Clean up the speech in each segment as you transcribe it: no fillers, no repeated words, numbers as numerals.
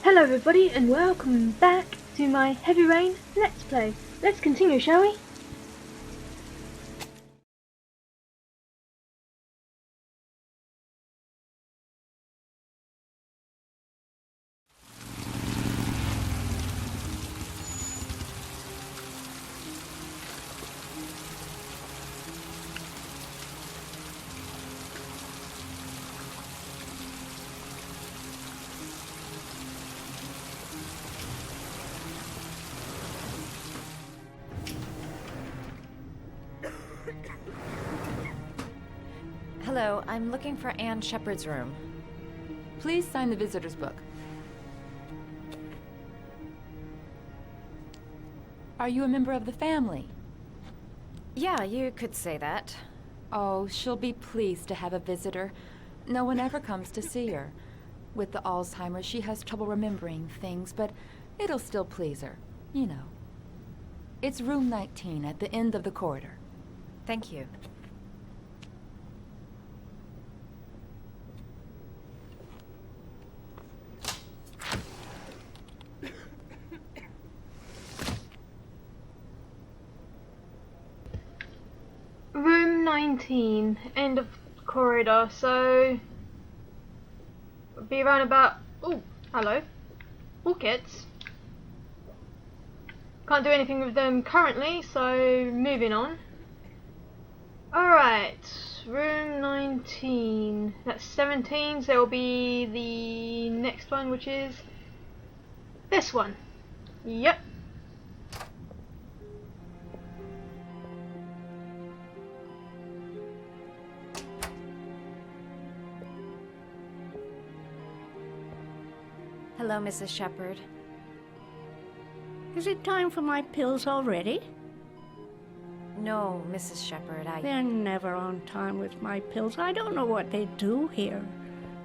Hello everybody and welcome back to my Heavy Rain Let's Play. Let's continue, shall we? Hello, I'm looking for Anne Shepard's room. Please sign the visitor's book. Are you a member of the family? Yeah, you could say that. Oh, she'll be pleased to have a visitor. No one ever comes to see her. With the Alzheimer's, she has trouble remembering things, but it'll still please her, you know. It's room 19 at the end of the corridor. Thank you. Room 19, end of corridor, so it'll be around about, oh, hello, orchids. Can't do anything with them currently, so moving on. Alright, room 19, that's 17, so there will be the next one, which is this one. Yep. Hello, Mrs. Shepard. Is it time for my pills already? No, Mrs. Shepard, They're never on time with my pills. I don't know what they do here.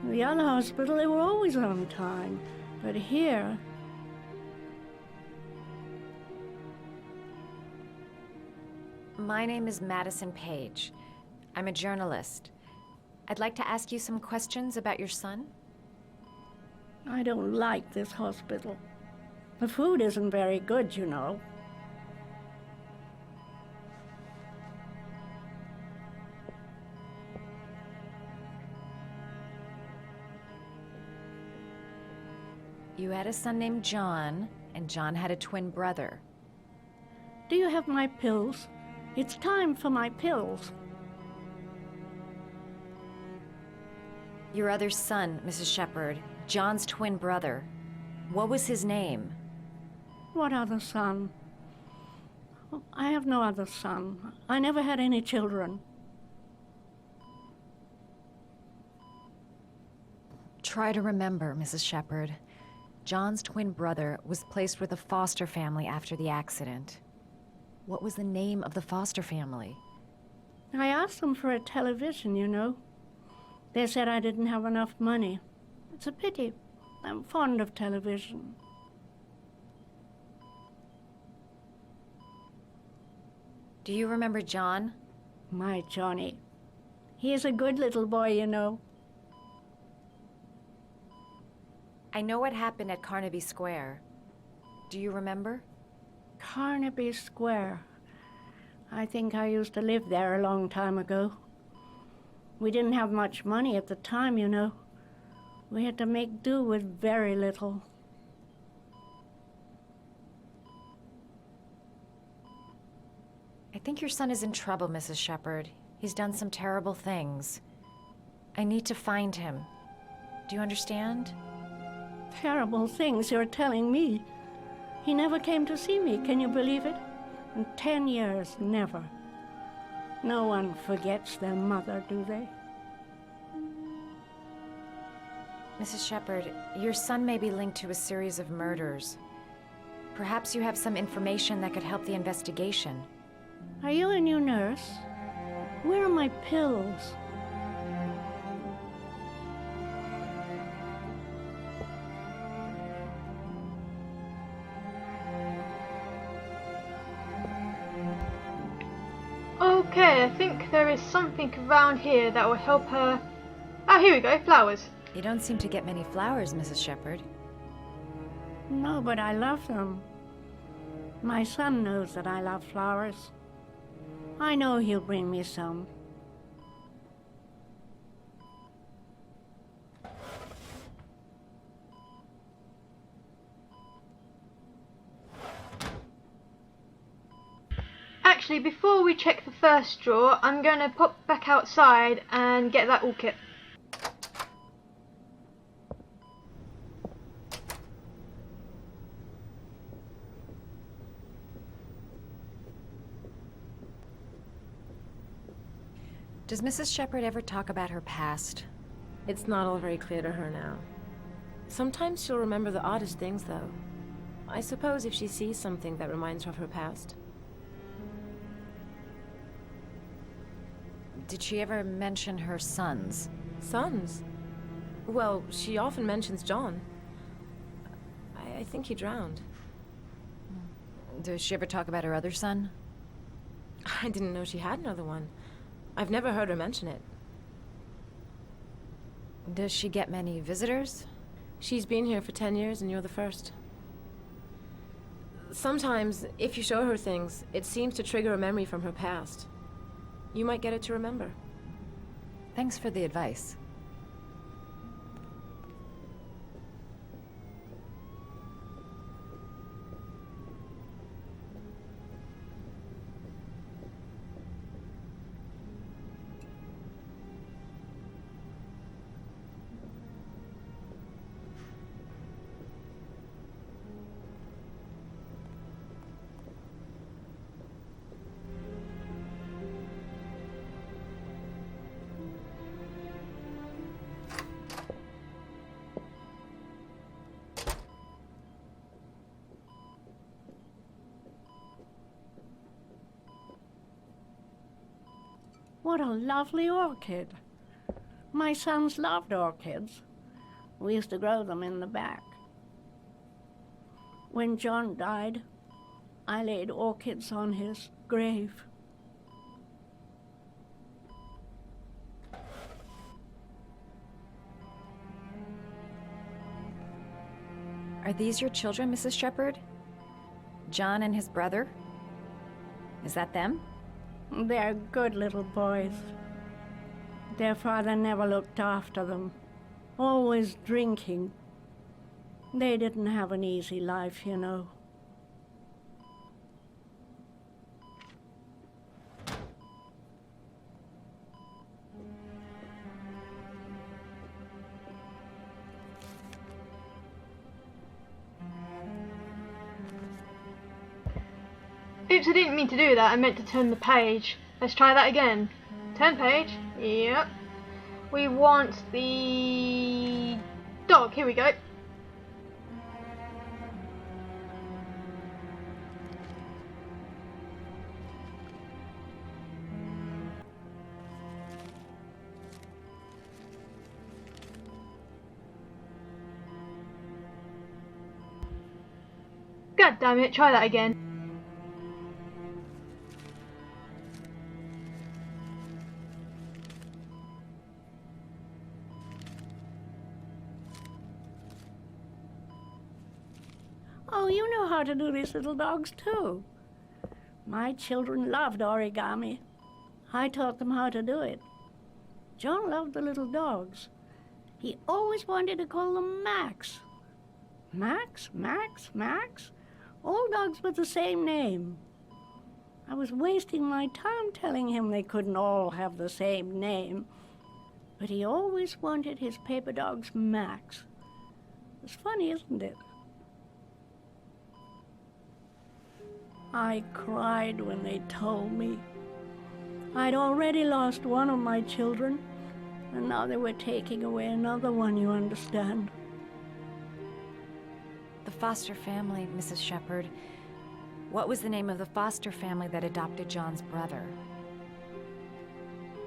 In the other hospital, they were always on time. But here... My name is Madison Page. I'm a journalist. I'd like to ask you some questions about your son. I don't like this hospital. The food isn't very good, you know. You had a son named John, and John had a twin brother. Do you have my pills? It's time for my pills. Your other son, Mrs. Shepard, John's twin brother. What was his name? What other son? Oh, I have no other son. I never had any children. Try to remember, Mrs. Shepard. John's twin brother was placed with a foster family after the accident. What was the name of the foster family? I asked them for a television, you know. They said I didn't have enough money. It's a pity. I'm fond of television. Do you remember John? My Johnny. He is a good little boy, you know. I know what happened at Carnaby Square. Do you remember? Carnaby Square. I think I used to live there a long time ago. We didn't have much money at the time, you know. We had to make do with very little. I think your son is in trouble, Mrs. Shepard. He's done some terrible things. I need to find him. Do you understand? Terrible things you're telling me. He never came to see me, can you believe it? In 10 years, never. No one forgets their mother, do they? Mrs. Shepard, your son may be linked to a series of murders. Perhaps you have some information that could help the investigation. Are you a new nurse? Where are my pills? Okay, I think there is something around here that will help her. Ah, here we go, flowers. You don't seem to get many flowers, Mrs. Shepard. No, but I love them. My son knows that I love flowers. I know he'll bring me some. Actually, before we check the first drawer, I'm going to pop back outside and get that orchid. Does Mrs. Shepherd ever talk about her past? It's not all very clear to her now. Sometimes she'll remember the oddest things, though. I suppose if she sees something that reminds her of her past. Did she ever mention her sons? Sons? Well, she often mentions John. I think he drowned. Does she ever talk about her other son? I didn't know she had another one. I've never heard her mention it. Does she get many visitors? She's been here for 10 years and you're the first. Sometimes, if you show her things, it seems to trigger a memory from her past. You might get it to remember. Thanks for the advice. What a lovely orchid. My sons loved orchids. We used to grow them in the back. When John died, I laid orchids on his grave. Are these your children, Mrs. Shepherd? John and his brother? Is that them? They're good little boys. Their father never looked after them, always drinking. They didn't have an easy life, you know. Oops, I didn't mean to do that. I meant to turn the page. Let's try that again. Turn page. Yep. We want the dog. Here we go. God damn it, try that again. Oh, you know how to do these little dogs too. My children loved origami. I taught them how to do it. John loved the little dogs. He always wanted to call them Max. Max, Max, Max. All dogs with the same name. I was wasting my time telling him they couldn't all have the same name. But he always wanted his paper dogs Max. It's funny, isn't it? I cried when they told me. I'd already lost one of my children, and now they were taking away another one, you understand. The foster family, Mrs. Shepherd. What was the name of the foster family that adopted John's brother?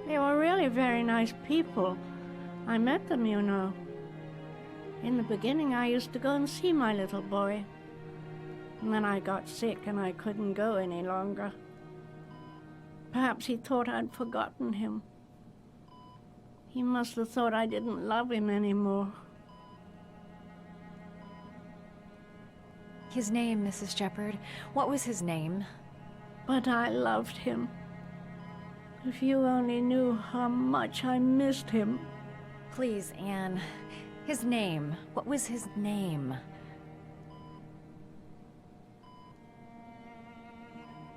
They were really very nice people. I met them, you know. In the beginning, I used to go and see my little boy. And then I got sick and I couldn't go any longer. Perhaps he thought I'd forgotten him. He must have thought I didn't love him anymore. His name, Mrs. Shepherd. What was his name? But I loved him. If you only knew how much I missed him. Please, Anne. His name. What was his name?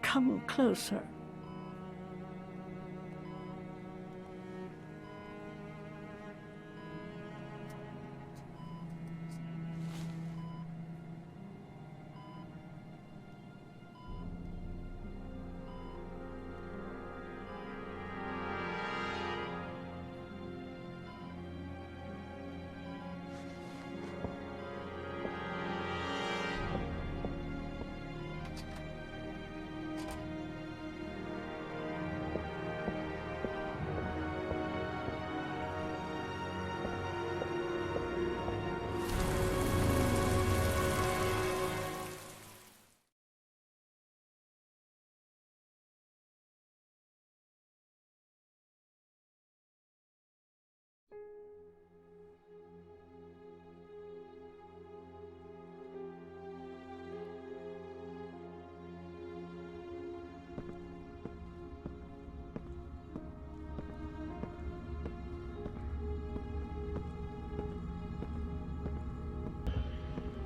Come closer.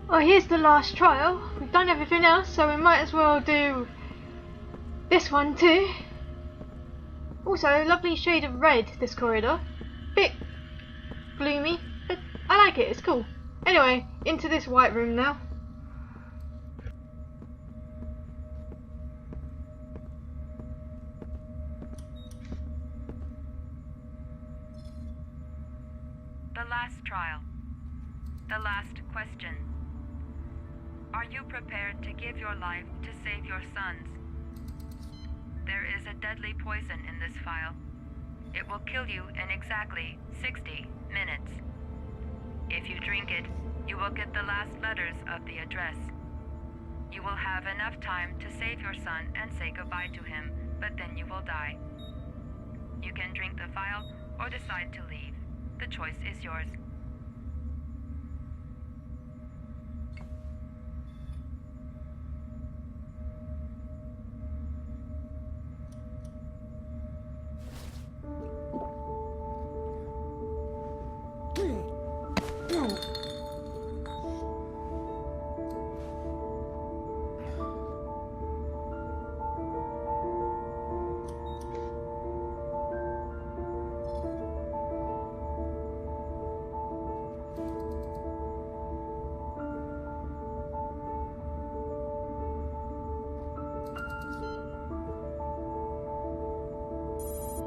Oh, here's the last trial. We've done everything else, so we might as well do this one too. Also, lovely shade of red, this corridor. Bit gloomy, but I like it, it's cool. Anyway, into this white room now. The last trial. The last question. Are you prepared to give your life to save your sons? There is a deadly poison in this vial. It will kill you in exactly 60 minutes. If you drink it, you will get the last letters of the address. You will have enough time to save your son and say goodbye to him, but then you will die. You can drink the vial or decide to leave. The choice is yours.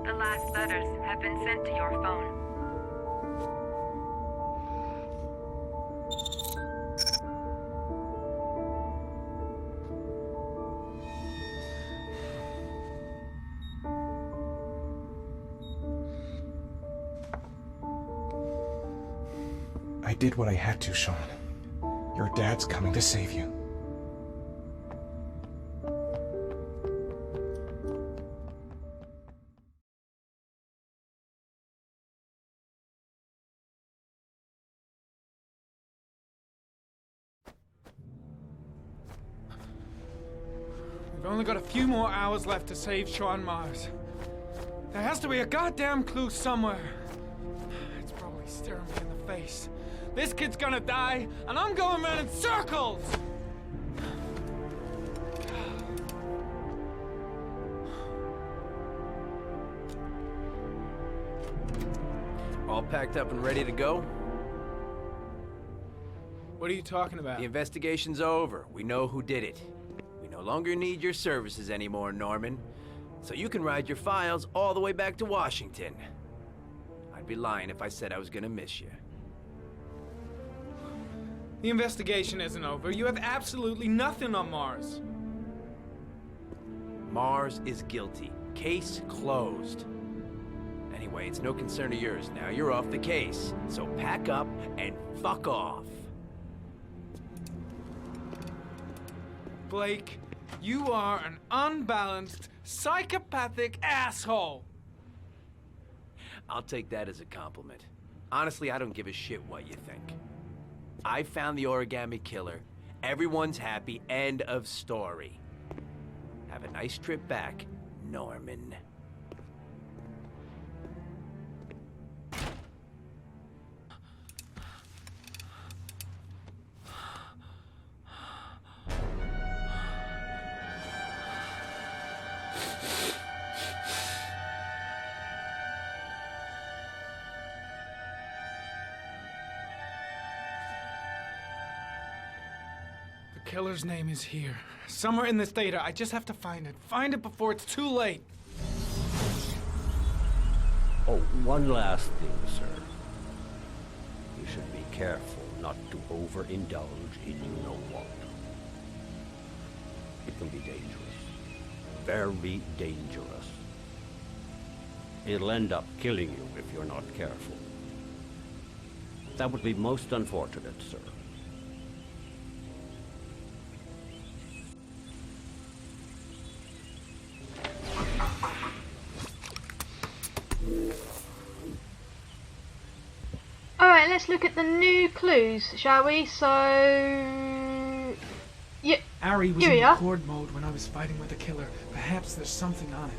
The last letters have been sent to your phone. I did what I had to, Sean. Your dad's coming to save you. We've only got a few more hours left to save Sean Mars. There has to be a goddamn clue somewhere. It's probably staring me in the face. This kid's gonna die, and I'm going around in circles! All packed up and ready to go? What are you talking about? The investigation's over. We know who did it. We no longer need your services anymore, Norman. So you can ride your files all the way back to Washington. I'd be lying if I said I was gonna miss you. The investigation isn't over. You have absolutely nothing on Mars. Mars is guilty. Case closed. Anyway, it's no concern of yours now. You're off the case. So pack up and fuck off. Blake, you are an unbalanced, psychopathic asshole! I'll take that as a compliment. Honestly, I don't give a shit what you think. I found the origami killer, Everyone's happy. End of story. Have a nice trip back, Norman. The killer's name is here. Somewhere in this data. I just have to find it. Find it before it's too late. Oh, one last thing, sir. You should be careful not to overindulge in you know what. It can be dangerous. Very dangerous. It'll end up killing you if you're not careful. That would be most unfortunate, sir. Alright, let's look at the new clues, shall we? So... yeah, Ari was here we in are. record mode when I was fighting with the killer. Perhaps there's something on it.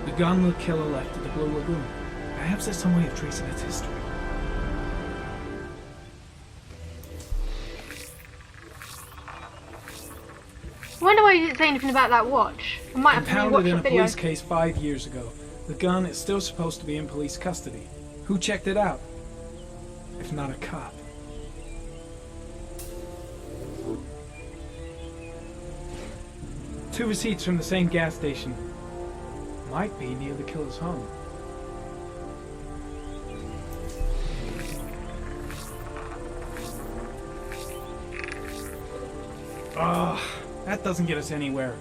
The gun the killer left at the Blue Lagoon. Perhaps there's some way of tracing its history. I wonder why you didn't say anything about that watch. I might have to Impounded rewatch in the a video. police case 5 years ago. The gun is still supposed to be in police custody. Who checked it out? If not a cop. Two receipts from the same gas station. Might be near the killer's home. Ugh, that doesn't get us anywhere.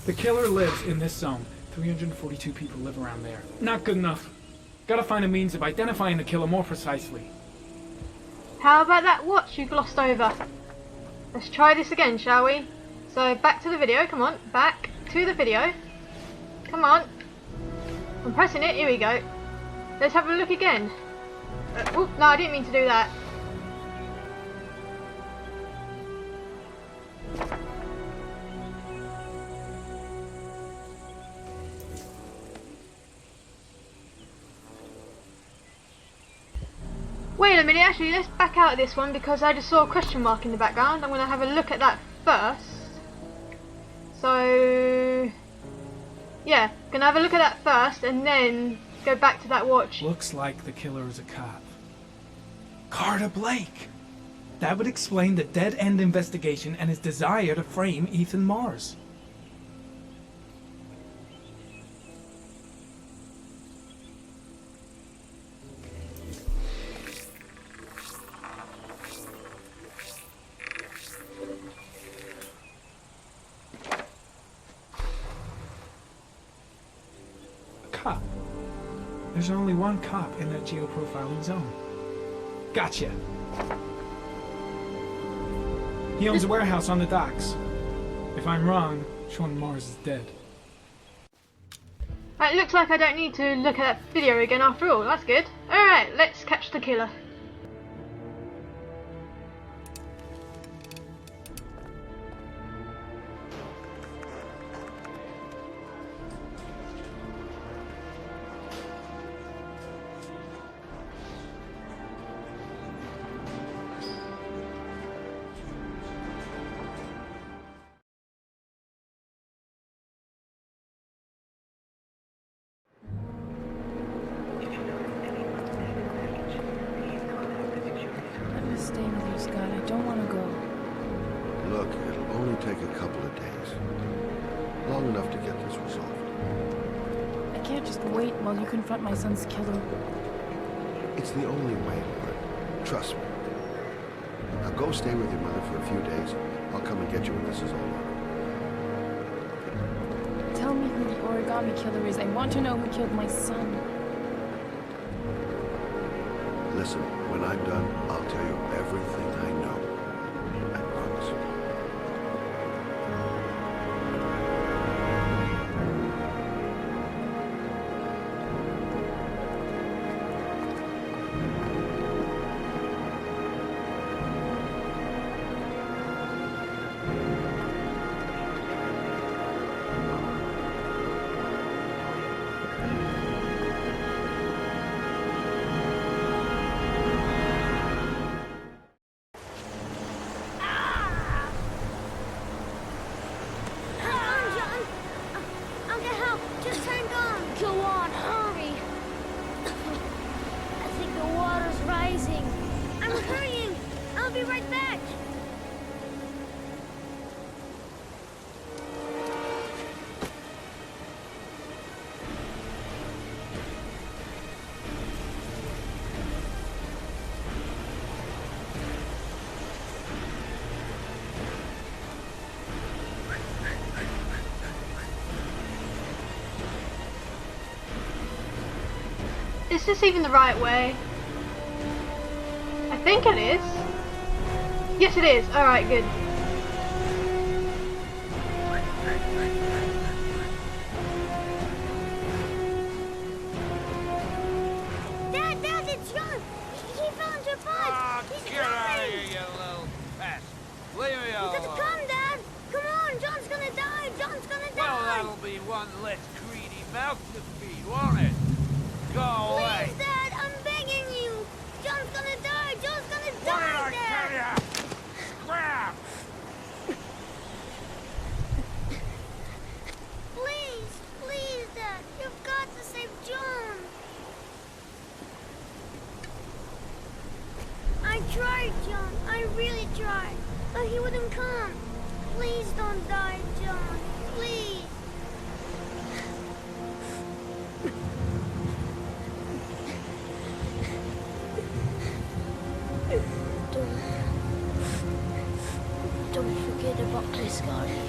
The killer lives in this zone. 342 people live around there. Not good enough. Gotta find a means of identifying the killer more precisely. How about that watch you glossed over? Let's try this again, shall we? So back to the video, come on, back to the video. Come on. I'm pressing it, here we go. Let's have a look again. Oh, no, I didn't mean to do that. Wait a minute, actually, let's back out of this one because I just saw a question mark in the background. I'm going to have a look at that first. So, yeah, gonna have a look at that first and then go back to that watch. Looks like the killer is a cop. Carter Blake! That would explain the dead-end investigation and his desire to frame Ethan Mars. Cop. There's only one cop in that geoprofiling zone. Gotcha. He owns a warehouse on the docks. If I'm wrong, Sean Mars is dead. Right, looks like I don't need to look at that video again after all. That's good. Alright, let's catch the killer. Long enough to get this resolved. I can't just wait while you confront my son's killer. It's the only way, Lauren. Trust me. Now go stay with your mother for a few days. I'll come and get you when this is all over. Tell me who the origami killer is. I want to know who killed my son. Listen, when I'm done, I'll tell you everything I know. I promise. Is this even the right way? I think it is. Yes, it is. Alright, good. Dad, it's John! He fell into a pipe! He's get out of here, you little pest! Leave me alone! You gotta come, Dad! Come on, John's gonna die! John's gonna die! Well, that'll be one less greedy mouth to feed, won't it? Go away! Please, Dad, I'm begging you! John's gonna die! John's gonna die, Dad! Tell ya? Scrap! Please, Dad, you've got to save John! I tried, John. I really tried. But he wouldn't come. Please don't die, John. Please. Don't forget about this, Guardian.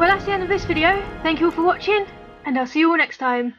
Well, that's the end of this video. Thank you all for watching, and I'll see you all next time.